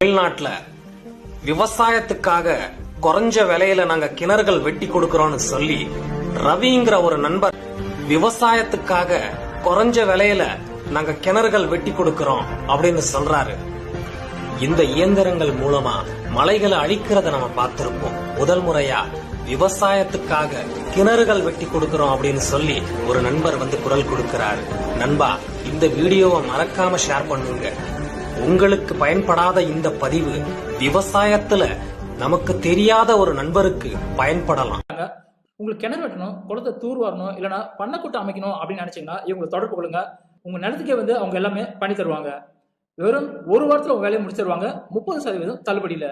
தமிழ்நாட்டுல விவசாயத்துக்காக குறைஞ்ச விலையில நாங்க கிணறுகள் வெட்டி கொடுக்கறோம்னு சொல்லி ரவிங்கிற ஒரு நண்பர் விவசாயத்துக்காக குறைஞ்ச விலையில நாங்க கிணறுகள் வெட்டி கொடுக்கறோம் அப்படின்னு சொல்றாரு. இந்த இயந்திரங்கள் மூலமா மலைகளை அழிக்கிறத நம்ம பார்த்திருப்போம். முதல் முறையா விவசாயத்துக்காக கிணறுகள் வெட்டி கொடுக்கறோம் அப்படின்னு சொல்லி ஒரு நண்பர் குரல் கொடுக்கிறாரு. நண்பா, இந்த வீடியோவை மறக்காம ஷேர் பண்ணுங்க. உங்களுக்கு பயன்படாத இந்த பதிவு விவசாயத்துல நமக்கு தெரியாத ஒரு நண்பருக்கு பயன்படலாம். உங்களுக்கு கிணறு வெட்டணும், குளத்தை தூர் வரணும், இல்லைன்னா பண்ணக்கூட்டம் அமைக்கணும் அப்படின்னு நினைச்சீங்கன்னா இவங்களை தொடர்பு கொள்ளுங்க. உங்க நிலத்துக்கே அவங்க எல்லாமே பண்ணி தருவாங்க. வெறும் ஒரு வாரத்துல உங்க வேலையை முடிச்சிருவாங்க. 30% தள்ளுபடியில.